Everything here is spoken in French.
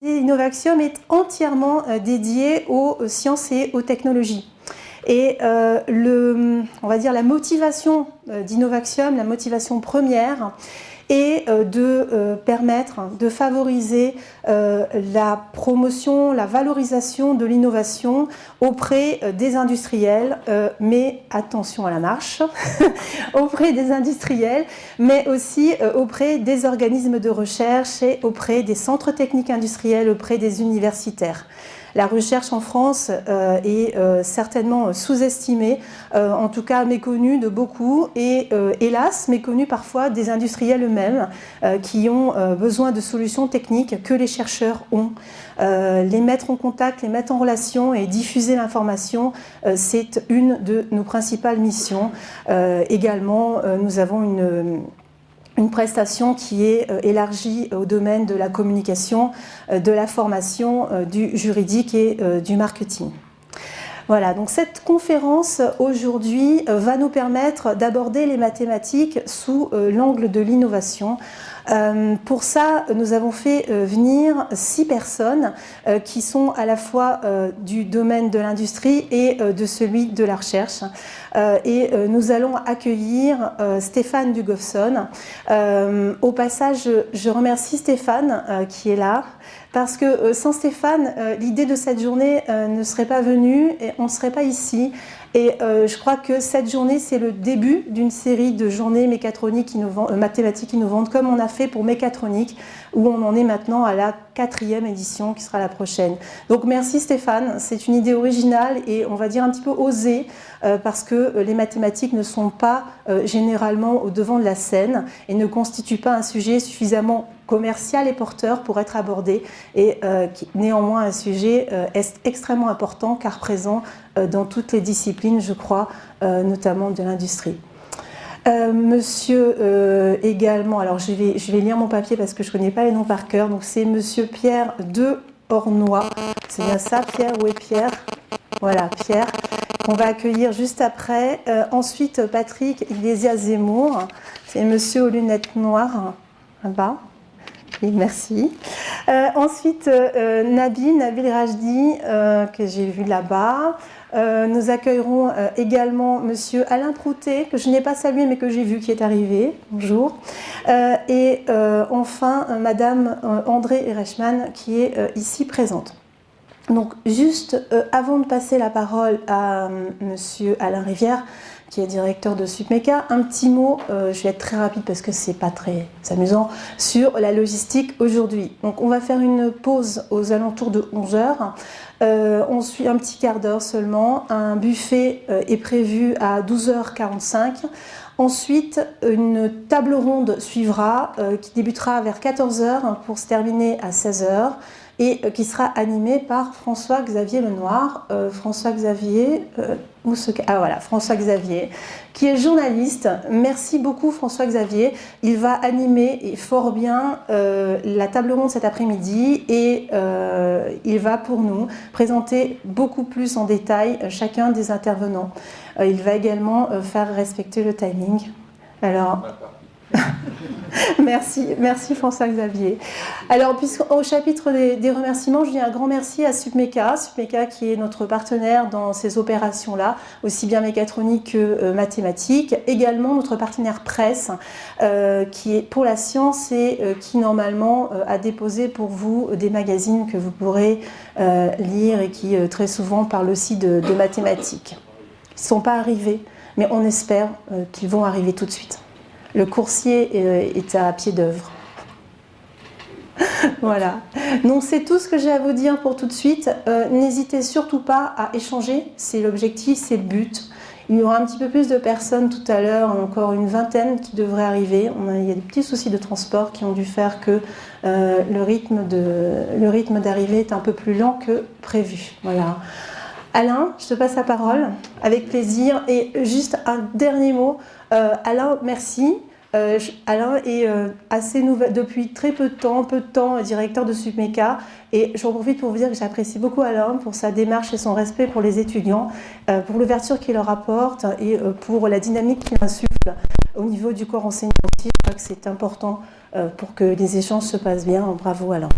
Innovaxium est entièrement dédié aux sciences et aux technologies. Et on va dire la motivation d'Innovaxium, la motivation première, est de permettre, de favoriser la promotion, la valorisation de l'innovation auprès des industriels, mais attention à la marche, auprès des industriels, mais aussi auprès des organismes de recherche et auprès des centres techniques industriels, auprès des universitaires. La recherche en France est certainement sous-estimée, en tout cas méconnue de beaucoup et hélas méconnue parfois des industriels eux-mêmes qui ont besoin de solutions techniques que les chercheurs ont. Les mettre en contact, les mettre en relation et diffuser l'information, c'est une de nos principales missions. Également, nous avons une prestation qui est élargie au domaine de la communication, de la formation, du juridique et du marketing. Voilà, donc cette conférence aujourd'hui va nous permettre d'aborder les mathématiques sous l'angle de l'innovation. Pour ça, nous avons fait venir 6 personnes qui sont à la fois du domaine de l'industrie et de celui de la recherche. Et nous allons accueillir Stéphane Dugofson. Au passage, je remercie Stéphane qui est là, parce que sans Stéphane, l'idée de cette journée ne serait pas venue et on ne serait pas ici. Et je crois que cette journée, c'est le début d'une série de journées mécatroniques mathématiques innovantes, comme on a fait pour mécatronique, où on en est maintenant à la 4e édition, qui sera la prochaine. Donc merci Stéphane, c'est une idée originale et on va dire un petit peu osée, parce que les mathématiques ne sont pas généralement au devant de la scène et ne constituent pas un sujet suffisamment commercial et porteur pour être abordé, et néanmoins un sujet extrêmement important car présent dans toutes les disciplines, je crois, notamment de l'industrie. Monsieur également, alors je vais lire mon papier parce que je ne connais pas les noms par cœur, donc c'est monsieur Pierre de Ornois, c'est bien ça, Pierre, où est Pierre? Voilà, Pierre, qu'on va accueillir juste après. Ensuite, Patrick Iglesias Zemmour, c'est monsieur aux lunettes noires, là-bas. Oui, merci. Ensuite, Nabil Rajdi, que j'ai vu là-bas. Nous accueillerons également monsieur Alain Proutet, que je n'ai pas salué mais que j'ai vu qui est arrivé. Bonjour. Et enfin, madame André Erechman, qui est ici présente. Donc, juste avant de passer la parole à monsieur Alain Rivière, qui est directeur de Supmeca, un petit mot, je vais être très rapide parce que c'est pas très amusant, sur la logistique aujourd'hui. Donc on va faire une pause aux alentours de 11h. On suit un petit quart d'heure seulement. Un buffet est prévu à 12h45. Ensuite, une table ronde suivra qui débutera vers 14h pour se terminer à 16h. Et qui sera animé par François-Xavier Lenoir. François-Xavier, François-Xavier, qui est journaliste. Merci beaucoup François-Xavier. Il va animer, et fort bien, la table ronde cet après-midi et il va pour nous présenter beaucoup plus en détail chacun des intervenants. Il va également faire respecter le timing. Alors... Merci François-Xavier. Alors, puisqu'au chapitre des remerciements, je dis un grand merci à Supmeca qui est notre partenaire dans ces opérations-là, aussi bien mécatronique que mathématiques. Également notre partenaire presse, qui est pour la science et qui normalement a déposé pour vous des magazines que vous pourrez lire et qui très souvent parlent aussi de mathématiques. Ils ne sont pas arrivés, mais on espère qu'ils vont arriver tout de suite. Le coursier est à pied d'œuvre. Voilà. Donc c'est tout ce que j'ai à vous dire pour tout de suite. N'hésitez surtout pas à échanger, c'est l'objectif, c'est le but. Il y aura un petit peu plus de personnes tout à l'heure, encore une vingtaine qui devraient arriver. Il y a des petits soucis de transport qui ont dû faire que le rythme d'arrivée est un peu plus lent que prévu. Voilà. Alain, je te passe la parole, avec plaisir. Et juste un dernier mot. Alain, merci. Alain est assez nouvel, depuis très peu de temps, directeur de Supmeca. Et j'en profite pour vous dire que j'apprécie beaucoup Alain pour sa démarche et son respect pour les étudiants, pour l'ouverture qu'il leur apporte et pour la dynamique qu'il insuffle au niveau du corps enseignant aussi. Je crois que c'est important pour que les échanges se passent bien. Bravo Alain.